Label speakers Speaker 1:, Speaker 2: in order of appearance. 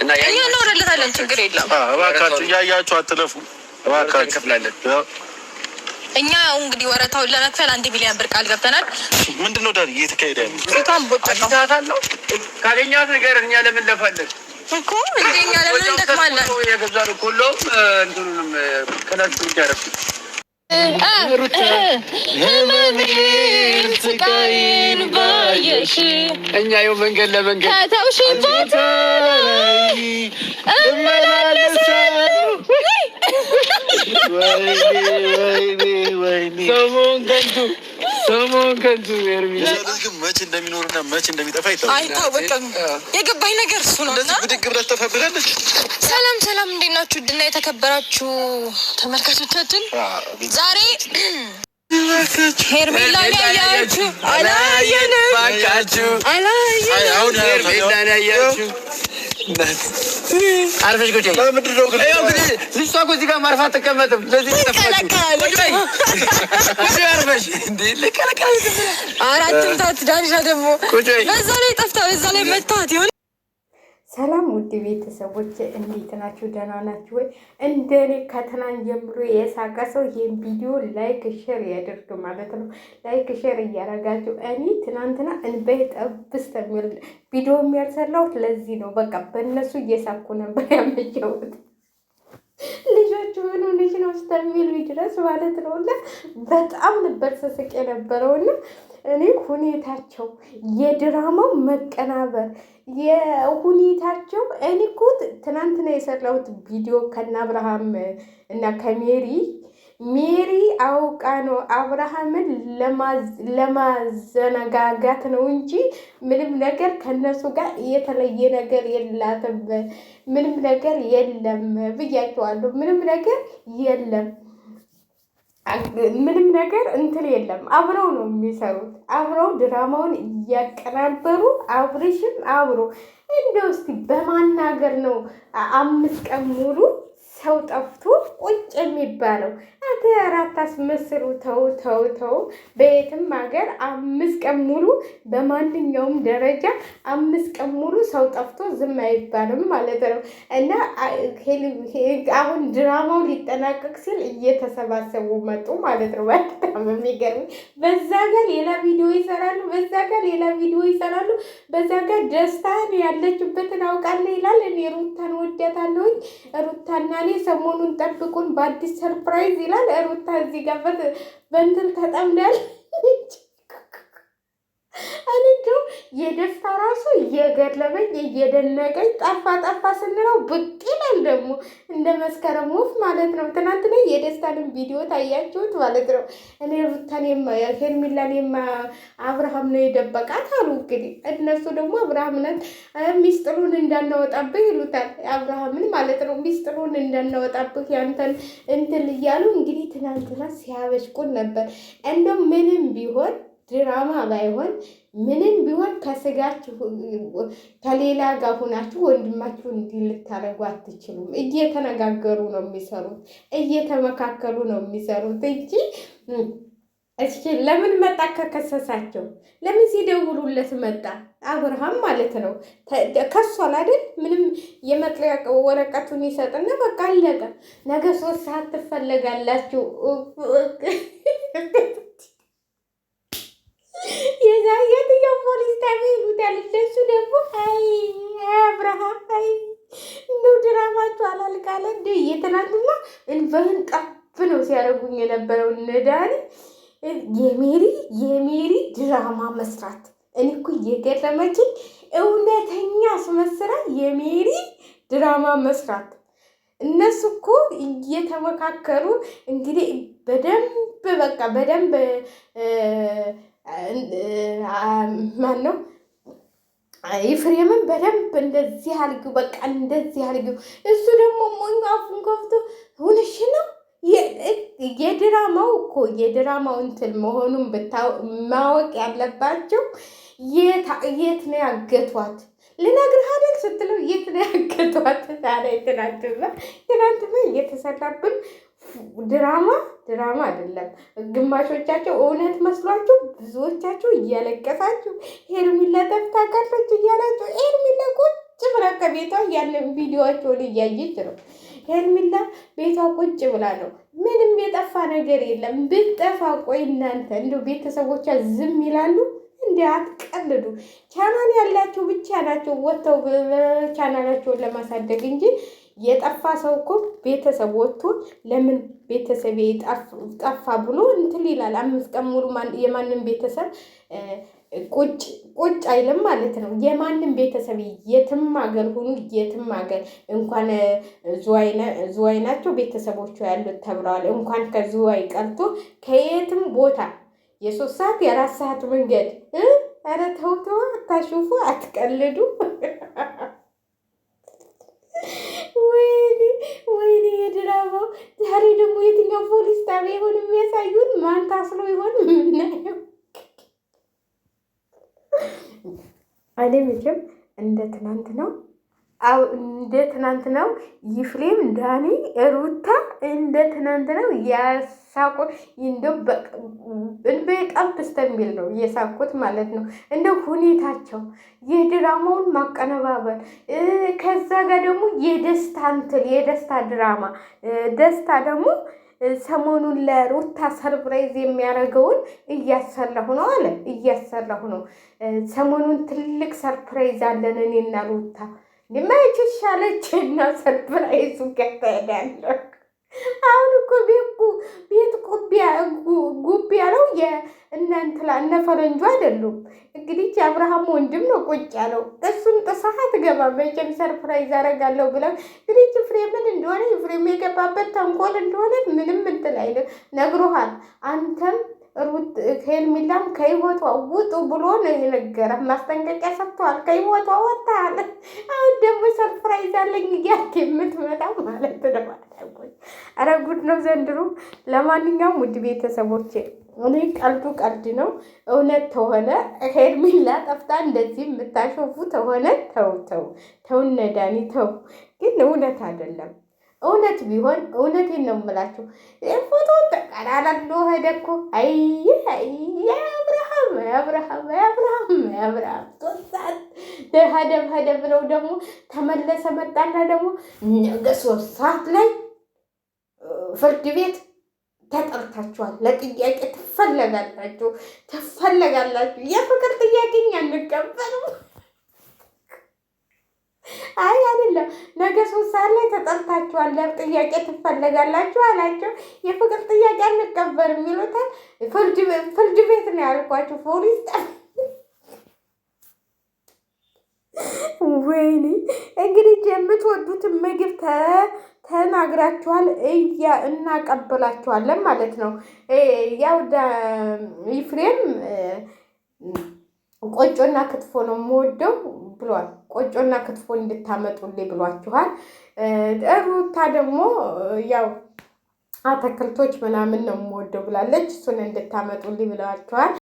Speaker 1: እና እኛ እንወረለታለን፣ ችግር የለም።
Speaker 2: እባካችሁ እያያችሁ አትለፉ እባካችሁ። እንከፍላለን
Speaker 1: እኛ እንግዲህ ወረታውን ለመክፈል 1 ሚሊዮን ብር ቃል ገብተናል።
Speaker 2: ምንድነው ዳር እየተካሄደ ያለው?
Speaker 1: ሴቷን
Speaker 3: ቦጫታለው ካገኛት ነገር እኛ ለምን ለፋለን
Speaker 1: እኮ እኛ ለምን እንደክማለን?
Speaker 3: የገዛሩ ሁሉም እንትኑንም ከላቱ ይያረፍ
Speaker 1: ህመሜን ስቃዬን ባየሽ
Speaker 3: እኛ የው መንገድ ለመንገድ
Speaker 1: ከተውሽበት እመላለሳለሁ።
Speaker 2: ወይኔ
Speaker 3: ሰሞን ከንቱ
Speaker 2: ግን መች እንደሚኖርና መች እንደሚጠፋ
Speaker 1: አይታወቅም። የገባኝ ነገር እሱ ነው።
Speaker 2: እንደዚህ ብድግ ብላ ትጠፋብላለች።
Speaker 1: ሰላም ሰላም፣ እንዴት ናችሁ? ድና የተከበራችሁ ተመልካቾቻችን ዛሬ ሄርሜላን ያያችሁ አላየንም።
Speaker 3: አሁን ሄርሜላን ያያችሁ አርፈሽ ቁጭ በይ። ልጅቷ እኮ እዚህ ጋር ማርፋት አትቀመጥም። ስለዚህ
Speaker 1: አራትምታት ዳንሻ ደግሞ በዛ ላይ ጠፍታ በዛ ላይ መታት ይሆን።
Speaker 4: ሰላም ውድ ቤተሰቦች እንዴት ናችሁ? ደህና ናችሁ ወይ? እንደኔ ከትናንት ጀምሮ የሳቀ ሰው ይሄን ቪዲዮ ላይክ ሼር ያድርግ ማለት ነው። ላይክ ሼር እያረጋችሁ እኔ ትናንትና እንበይ ጠብስ ተሚል ቪዲዮ የሚያሰራው ለዚህ ነው። በቃ በእነሱ እየሳኩ ነበር ያመጀውት ልጆቹ ምን ሆነሽ ነው ስተሚሉ ድረስ ማለት ነው። እና በጣም ነበር ስስቅ የነበረውና እኔ ሁኔታቸው የድራማው መቀናበር የሁኔታቸው እኔ እኮ ትናንትና የሰራሁት ቪዲዮ ከነ አብርሃም እና ሜሪ አውቃ ነው አብርሃምን ለማዘነጋጋት ነው እንጂ ምንም ነገር ከነሱ ጋር የተለየ ነገር የላትም። ምንም ነገር የለም ብያቸዋለሁ። ምንም ነገር የለም። ምንም ነገር እንትን የለም። አብረው ነው የሚሰሩት። አብረው ድራማውን እያቀናበሩ አብርሽም አብሮ እንደው እስቲ በማናገር ነው 5 ቀን ሙሉ ሰው ጠፍቶ ቁጭ የሚባለው? አራት አስመስሉ። ተው። በየትም ሀገር 5 ቀን ሙሉ በማንኛውም ደረጃ 5 ቀን ሙሉ ሰው ጠፍቶ ዝም አይባልም ማለት ነው። እና አሁን ድራማው ሊጠናቀቅ ሲል እየተሰባሰቡ መጡ ማለት ነው። በጣም የሚገርም። በዛ ጋር ሌላ ቪዲዮ ይሰራሉ፣ በዛ ጋር ሌላ ቪዲዮ ይሰራሉ። በዛ ጋር ደስታን ያለችበትን አውቃለሁ ይላል። እኔ ሩታን ወዳታለሁኝ፣ ሩታና እኔ ሰሞኑን ጠብቁን በአዲስ ሰርፕራይዝ ይላል። ሩታ እዚህ ጋር በእንትን ተጠምዳለች። እንደው የደስታ ራሱ እየገረመኝ እየደነቀኝ ጠፋ ስንለው ብቅ ይላል ደግሞ እንደ መስከረም ወፍ ማለት ነው። ትናንትና የደስታንም ቪዲዮ ታያችሁት ማለት ነው። እኔ ሩታን ሄርሜላን አብርሃም ነው የደበቃት አሉ። እንግዲህ እነሱ ደግሞ አብርሃምነት ሚስጥሩን እንዳናወጣብህ ይሉታል። አብርሃምን ማለት ነው። ሚስጥሩን እንዳናወጣብህ ያንተን እንትን እያሉ እንግዲህ ትናንትና ሲያበሽቁን ነበር። እንደው ምንም ቢሆን ድራማ ባይሆን ምንም ቢሆን ከስጋችሁ ከሌላ ጋር ሆናችሁ ወንድማችሁ እንዲህ ልታረጉ አትችሉም። እየተነጋገሩ ነው የሚሰሩት፣ እየተመካከሉ ነው የሚሰሩት እንጂ እስኪ ለምን መጣ? ከከሰሳቸው ለምን ሲደውሉለት መጣ? አብርሃም ማለት ነው። ከሷል አይደል? ምንም የመጥሪያ ወረቀቱን ይሰጥና በቃ አለቀ። ነገ 3 ሰዓት ትፈለጋላችሁ። የዛየትኛው ፖሊስ ጣቢያ ይሉታል። እነሱ ደግሞ አብርሃም እንደው ድራማችሁ አላልቃለ እንደ እየተናንትና እንበህን ጠፍ ነው ሲያደርጉኝ የነበረው ነዳኒ የሜሪ ድራማ መስራት። እኔ እኮ እየገረመችኝ እውነተኛ አስመስራ የሜሪ ድራማ መስራት። እነሱ እኮ እየተመካከሩ እንግዲህ በደንብ ማን ነው ኤፍሬምን በደንብ እንደዚህ አድርጊው፣ በቃ እንደዚህ አድርጊው። እሱ ደግሞ ሞኝ አፉን ከፍቶ ሆነሽ ነው። የድራማው እንትን መሆኑን ማወቅ ያለባቸው የት ነው ያገቷት? ልነግርህ አይደል ስትለው የት ነው ያገቷት? ታዲያ ትናንትና እየተሰራብን ድራማ አይደለም። ግማሾቻቸው እውነት መስሏችሁ፣ ብዙዎቻችሁ እያለቀሳችሁ ሄርሜላ ጠፍታ ቀረች እያላችሁ ሄርሜላ ቁጭ ቁጭ ብላ ከቤቷ ያንን ቪዲዮዋቸውን እያየች ነው። ሄርሜላ ቤቷ ቁጭ ብላ ነው። ምንም የጠፋ ነገር የለም። ብትጠፋ ቆይ እናንተ እንደው ቤተሰቦቿ ዝም ይላሉ? እንዲ አትቀልዱ። ቻናል ያላቸው ብቻ ናቸው ወጥተው ቻናላቸውን ለማሳደግ እንጂ የጠፋ ሰው እኮ ቤተሰብ ወጥቶ ለምን ቤተሰብ ጠፋ ብሎ እንትን ይላል። 5 ቀን ሙሉ የማንም ቤተሰብ ቁጭ አይልም ማለት ነው። የማንም ቤተሰብ የትም ሀገር ሁኑ የትም ሀገር እንኳን ዝዋይ ናቸው ቤተሰቦቹ ያሉት ተብለዋል። እንኳን ከዝዋይ ቀርቶ ከየትም ቦታ የ3 ሰዓት የ4 ሰዓት መንገድ ኧረ ተው ተው፣ አታሹፉ፣ አትቀልዱ። ወይኔ የድራማው ዛሬ ደግሞ የትኛው ፖሊስ ጣቢያ ይሆን የሚያሳዩን? ማን ታስሮ ይሆን የምናየው? እኔ መቼም እንደ ትናንት ነው ይፍሬም ዳኒ ሩታ እንደ ትናንት ነው ያሳቁ። እንደው በጣም በስተሚል ነው የሳቁት ማለት ነው። እንደ ሁኔታቸው የድራማውን ማቀነባበር ከዛ ጋር ደግሞ የደስታ ድራማ ደስታ ደግሞ ሰሞኑን ለሩታ ሰርፕራይዝ የሚያደርገውን እያሰራሁ ነው አለ። እያሰራሁ ነው ሰሞኑን ትልቅ ሰርፕራይዝ አለን እኔና ሩታ ሊማይች ሻለች እና ሰርፕራይዙ ከተሄዳለሁ። አሁን እኮ ቤት ጉብ ያለው የእናንትላ እነ ፈረንጁ አይደሉም። እንግዲህ የአብርሃም ወንድም ነው ቁጭ ያለው። እሱን ጥሳህ አትገባም መቼም ሰርፕራይዝ አደርጋለሁ ብለው እንግዲህ ፍሬምን እንደሆነ ፍሬም የገባበት ተንኮል እንደሆነ ምንም እንትን አይልም። ነግሮሃል አንተም ሄርሜላም ከህይወቷ ውጡ ብሎ ነው የነገረህ። ማስጠንቀቂያ ሰጥተዋል። ከህይወቷ ወጣለ። አሁን ደግሞ ሰርፕራይዝ አለኝ እያልክ የምትመጣው ማለት ነው። ኧረ ጉድ ነው ዘንድሮ። ለማንኛውም ውድ ቤተሰቦቼ እኔ ቀልድ ነው። እውነት ተሆነ ሄርሜላ ጠፍታ እንደዚህ የምታሾፉ ተሆነ ተው እነ ዳኒ ተው። ግን እውነት አይደለም። እውነት ቢሆን እውነቴን ነው የምላችሁ። ፎቶ ተቀራራሎ ሄደ እኮ አብርሃም ቶሳት ሄደ ብለው ደግሞ ተመለሰ መጣና ደግሞ ነገ 3 ሰዓት ላይ ፍርድ ቤት ተጠርታችኋል። ለጥያቄ ትፈለጋላችሁ። የፍቅር ጥያቄ እኛ አንቀበልም። አይ አይደለም፣ ነገ 3 ሰዓት ላይ ተጠርታችኋል፣ ለጥያቄ ትፈለጋላችሁ አላቸው። የፍቅር ጥያቄ አንቀበልም ይሉታል። ፍርድ ቤት ነው ያልኳችሁ። ፖሊስ ወይኔ እንግዲህ የምትወዱትን ምግብ ተናግራችኋል፣ እናቀብላችኋለን ማለት ነው። ያው ይፍሬም ቆጮና ክትፎ ነው የምወደው ብሏል። ቆጮና ክትፎ እንድታመጡልኝ ብሏችኋል። ሩታ ደግሞ ያው አትክልቶች ምናምን ነው የምወደው ብላለች። እሱን እንድታመጡልኝ ብለዋችኋል።